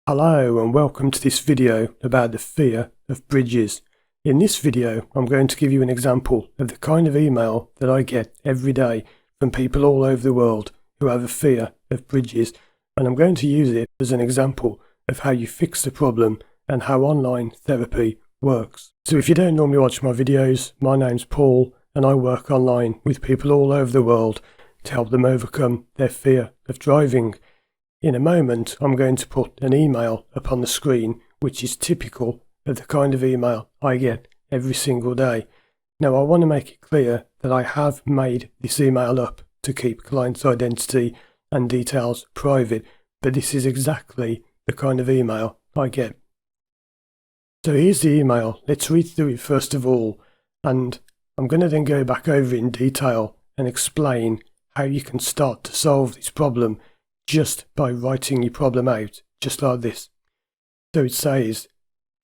Hello and welcome to this video about the fear of bridges. In this video I'm going to give you an example of the kind of email that I get every day from people all over the world who have a fear of bridges, and I'm going to use it as an example of how you fix the problem and how online therapy works. So if you don't normally watch my videos, my name's Paul and I work online with people all over the world to help them overcome their fear of driving. In a moment, I'm going to put an email up on the screen which is typical of the kind of email I get every single day. Now, I want to make it clear that I have made this email up to keep client's identity and details private, but this is exactly the kind of email I get. So here's the email. Let's read through it first of all, and I'm going to then go back over it in detail and explain how you can start to solve this problem just by writing your problem out, just like this. So it says,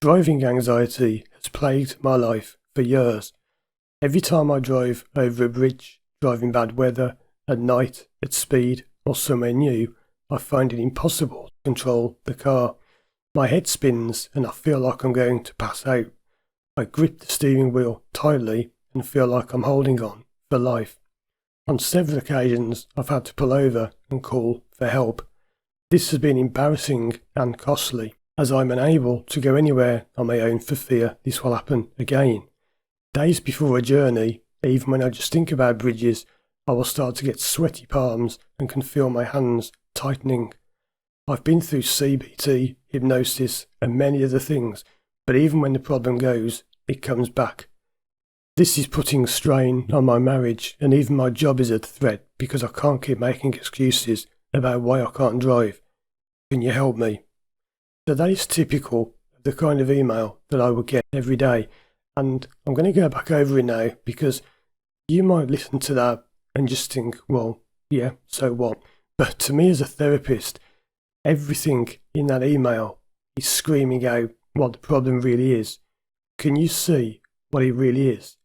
driving anxiety has plagued my life for years. Every time I drive over a bridge, driving bad weather, at night, at speed, or somewhere new, I find it impossible to control the car. My head spins and I feel like I'm going to pass out. I grip the steering wheel tightly and feel like I'm holding on for life. On several occasions, I've had to pull over and call for help. This has been embarrassing and costly, as I'm unable to go anywhere on my own for fear this will happen again. Days before a journey, even when I just think about bridges, I will start to get sweaty palms and can feel my hands tightening. I've been through CBT, hypnosis, and many other things, but even when the problem goes, it comes back. This is putting strain on my marriage, and even my job is a threat because I can't keep making excuses about why I can't drive. Can you help me? So that is typical of the kind of email that I would get every day, and I'm going to go back over it now because you might listen to that and just think, well, yeah, so what? But to me as a therapist, everything in that email is screaming out what the problem really is. Can you see what it really is?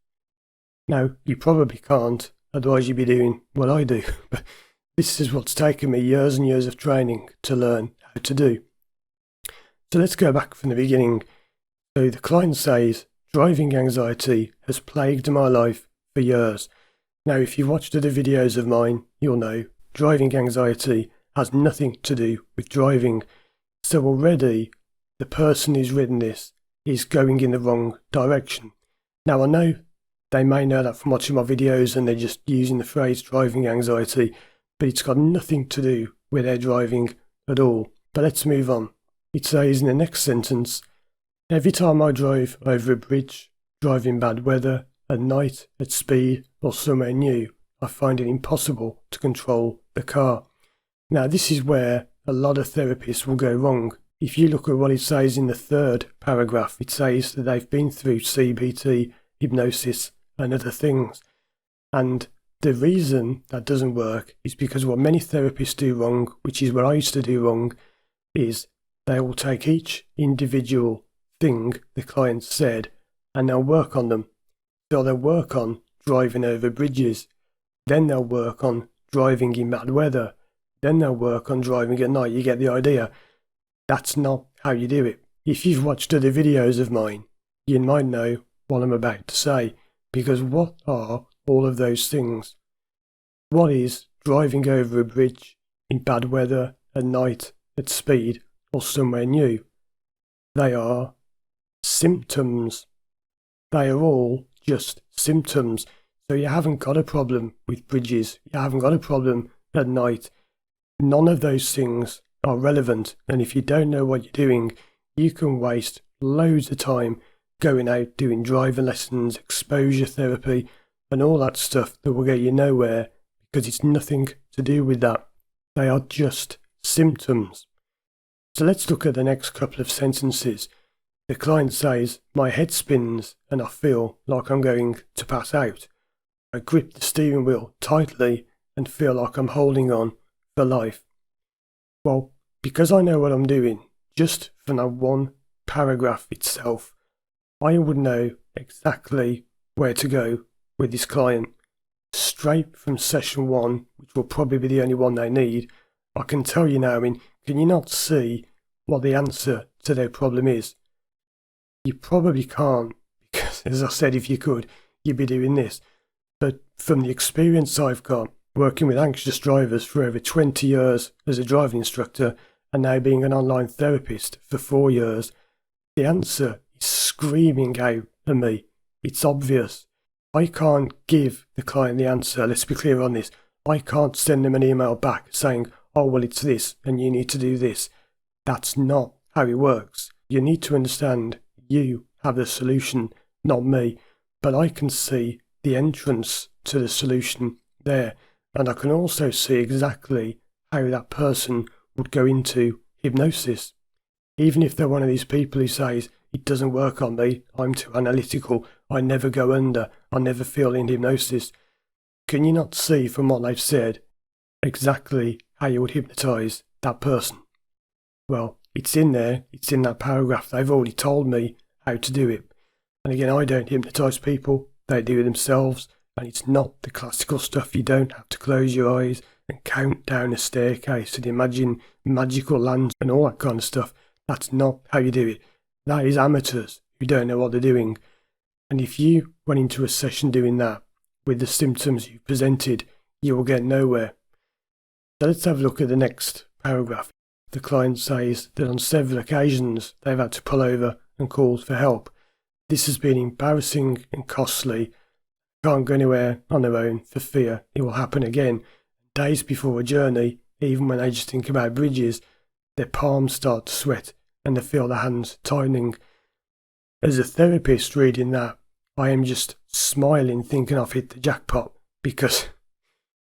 Now, you probably can't, otherwise you'd be doing what I do, but this is what's taken me years and years of training to learn how to do. So let's go back from the beginning. So the client says, driving anxiety has plagued my life for years. Now, if you've watched other videos of mine, you'll know driving anxiety has nothing to do with driving. So already, the person who's written this is going in the wrong direction. Now, I know they may know that from watching my videos and they're just using the phrase driving anxiety, but it's got nothing to do with their driving at all. But let's move on. It says in the next sentence, every time I drive over a bridge, driving bad weather, at night, at speed, or somewhere new, I find it impossible to control the car. Now, this is where a lot of therapists will go wrong. If you look at what it says in the third paragraph, it says that they've been through CBT, hypnosis, and other things. And the reason that doesn't work is because what many therapists do wrong, which is what I used to do wrong, is they will take each individual thing the client said and they'll work on them. So they'll work on driving over bridges, then they'll work on driving in bad weather, then they'll work on driving at night. You get the idea. That's not how you do it. If you've watched other videos of mine, you might know what I'm about to say, because what are all of those things? What is driving over a bridge in bad weather, at night, at speed, or somewhere new? They are symptoms. They are all just symptoms. So you haven't got a problem with bridges. You haven't got a problem at night. None of those things are relevant. And if you don't know what you're doing, you can waste loads of time going out doing driving lessons, exposure therapy, and all that stuff that will get you nowhere because it's nothing to do with that. They are just symptoms. So let's look at the next couple of sentences. The client says, my head spins and I feel like I'm going to pass out. I grip the steering wheel tightly and feel like I'm holding on for life. Well, because I know what I'm doing, just from that one paragraph itself, I would know exactly where to go with this client. Straight from session 1, which will probably be the only one they need, I can tell you now, can you not see what the answer to their problem is? You probably can't, because as I said, if you could, you'd be doing this. But from the experience I've got, working with anxious drivers for over 20 years as a driving instructor and now being an online therapist for 4 years, the answer is screaming out at me. It's obvious. I can't give the client the answer. Let's be clear on this. I can't send them an email back saying, oh, well, it's this and you need to do this. That's not how it works. You need to understand you have the solution, not me. But I can see the entrance to the solution there. And I can also see exactly how that person would go into hypnosis. Even if they're one of these people who says, it doesn't work on me, I'm too analytical, I never go under, I never feel in hypnosis. Can you not see from what they've said exactly how you would hypnotise that person? Well, it's in there, it's in that paragraph. They've already told me how to do it. And again, I don't hypnotise people, they do it themselves. And it's not the classical stuff. You don't have to close your eyes and count down a staircase and imagine magical lands and all that kind of stuff. That's not how you do it. That is amateurs who don't know what they're doing. And if you went into a session doing that with the symptoms you presented, you will get nowhere. So let's have a look at the next paragraph. The client says that on several occasions they've had to pull over and call for help. This has been embarrassing and costly. Can't go anywhere on their own for fear it will happen again. Days before a journey, even when they just think about bridges, their palms start to sweat and they feel their hands tightening. As a therapist reading that, I am just smiling thinking I've hit the jackpot because,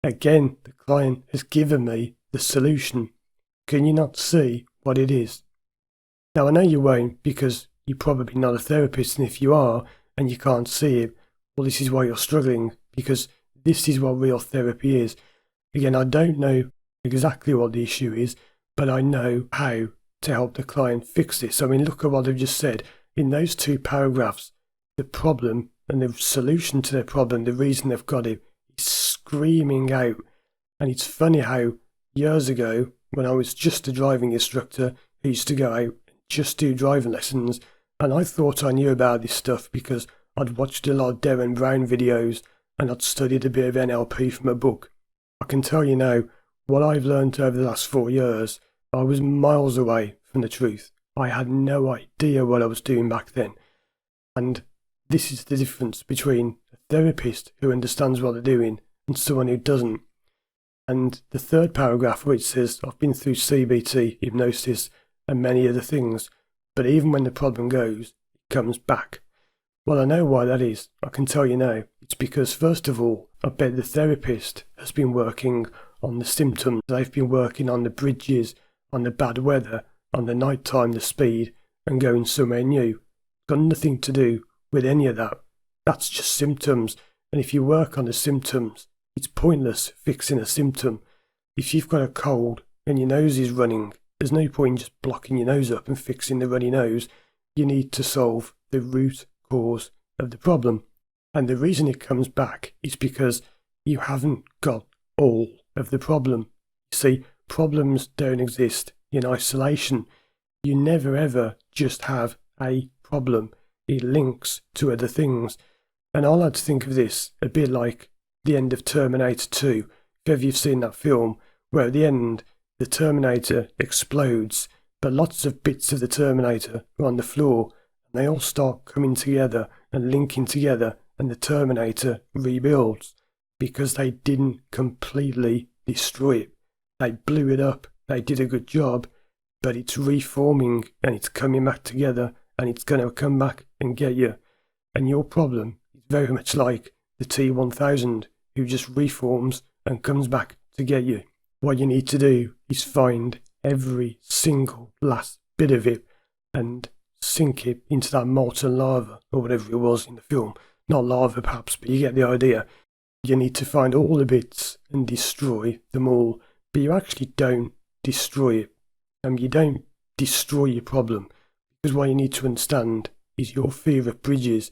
again, the client has given me the solution. Can you not see what it is? Now, I know you won't because you're probably not a therapist, and if you are and you can't see it, well, this is why you're struggling, because this is what real therapy is. Again, I don't know exactly what the issue is, but I know how to help the client fix this. I mean, look at what I've just said. In those 2 paragraphs, the problem and the solution to their problem, the reason they've got it, is screaming out. And it's funny how years ago, when I was just a driving instructor who used to go out and just do driving lessons, and I thought I knew about this stuff because I'd watched a lot of Derren Brown videos and I'd studied a bit of NLP from a book. I can tell you now, what I've learned over the last 4 years, I was miles away from the truth. I had no idea what I was doing back then. And this is the difference between a therapist who understands what they're doing and someone who doesn't. And the 3rd paragraph, which says, I've been through CBT, hypnosis, and many other things, but even when the problem goes, it comes back. Well, I know why that is. I can tell you now. It's because, first of all, I bet the therapist has been working on the symptoms. They've been working on the bridges, on the bad weather, on the night time, the speed, and going somewhere new. Got nothing to do with any of that. That's just symptoms. And if you work on the symptoms, it's pointless fixing a symptom. If you've got a cold and your nose is running, there's no point in just blocking your nose up and fixing the runny nose. You need to solve the root cause of the problem. And the reason it comes back is because you haven't got all of the problem. You see, problems don't exist in isolation. You never ever just have a problem. It links to other things. And I like to think of this a bit like the end of Terminator 2. If ever you've seen that film, where at the end the Terminator explodes, but lots of bits of the Terminator are on the floor, and they all start coming together and linking together, and the Terminator rebuilds because they didn't completely destroy it. They blew it up, they did a good job, but it's reforming and it's coming back together and it's going to come back and get you. And your problem is very much like the T-1000 who just reforms and comes back to get you. What you need to do is find every single last bit of it and sink it into that molten lava or whatever it was in the film. Not lava perhaps, but you get the idea. You need to find all the bits and destroy them all, but you actually don't destroy it. You don't destroy your problem, because what you need to understand is your fear of bridges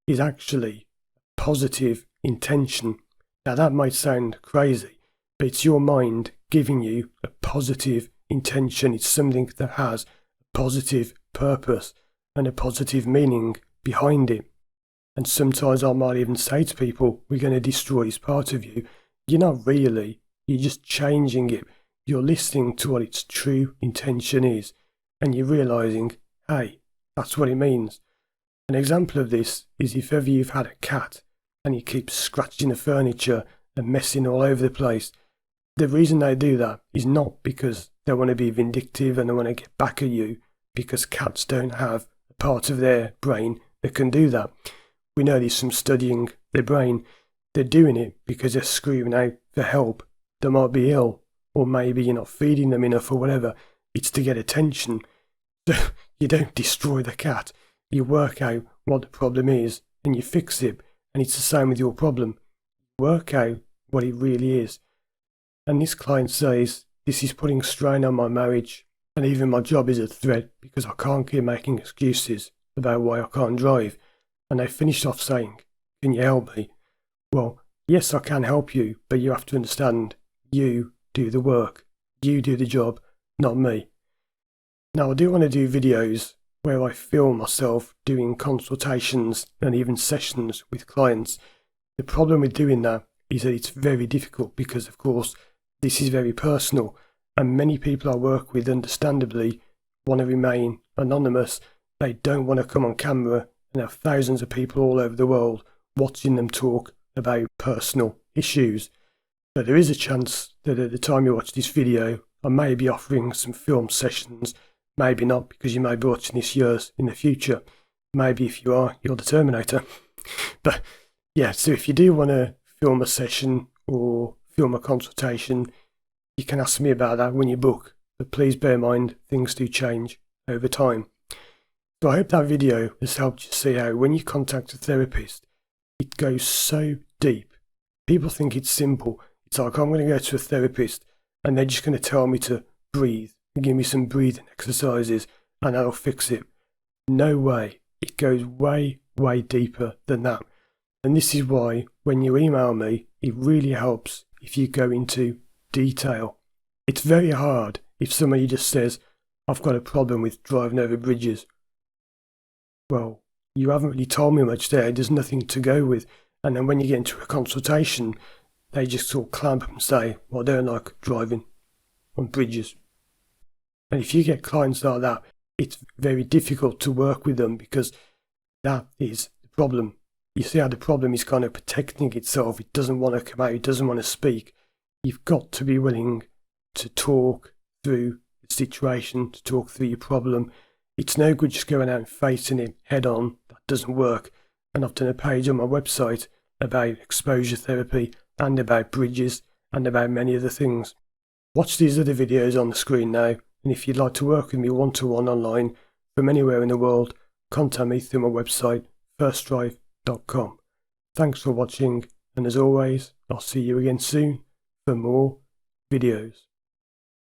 is actually positive intention. Now that might sound crazy, but it's your mind giving you a positive intention. It's something that has positive purpose and a positive meaning behind it. And sometimes I might even say to people, we're going to destroy this part of you. You're not really, you're just changing it. You're listening to what its true intention is, and you're realizing, hey, that's what it means. An example of this is if ever you've had a cat and you keep scratching the furniture and messing all over the place. The reason they do that is not because they want to be vindictive and they want to get back at you, because cats don't have a part of their brain that can do that. We know this from studying their brain. They're doing it because they're screaming out for help. They might be ill, or maybe you're not feeding them enough or whatever. It's to get attention. So you don't destroy the cat. You work out what the problem is and you fix it. And it's the same with your problem. Work out what it really is. And this client says, this is putting strain on my marriage, and even my job is a threat because I can't keep making excuses about why I can't drive. And they finished off saying, can you help me? Well, yes, I can help you, but you have to understand, you do the work. You do the job, not me. Now, I do want to do videos where I film myself doing consultations and even sessions with clients. The problem with doing that is that it's very difficult because, of course, this is very personal, and many people I work with, understandably, want to remain anonymous. They don't want to come on camera and have thousands of people all over the world watching them talk about personal issues. So there is a chance that at the time you watch this video, I may be offering some film sessions. Maybe not, because you may be watching this years in the future. Maybe if you are, you're the Terminator. But yeah, so if you do want to film a session or film a consultation, you can ask me about that when you book. But please bear in mind, things do change over time. So I hope that video has helped you see how when you contact a therapist, it goes so deep. People think it's simple. It's like, I'm going to go to a therapist and they're just going to tell me to breathe and give me some breathing exercises and that'll fix it. No way. It goes way, way deeper than that. And this is why when you email me, it really helps if you go into detail. It's very hard if somebody just says, I've got a problem with driving over bridges. Well, you haven't really told me much there. There's nothing to go with. And then when you get into a consultation, they just sort of clamp and say, well, I don't like driving on bridges. And if you get clients like that, it's very difficult to work with them because that is the problem. You see how the problem is kind of protecting itself. It doesn't want to come out. It doesn't want to speak. You've got to be willing to talk through the situation, to talk through your problem. It's no good just going out and facing it head on. That doesn't work. And I've done a page on my website about exposure therapy and about bridges and about many other things. Watch these other videos on the screen now. And if you'd like to work with me one-to-one online from anywhere in the world, contact me through my website, firstdrive.com. Thanks for watching, and as always, I'll see you again soon for more videos.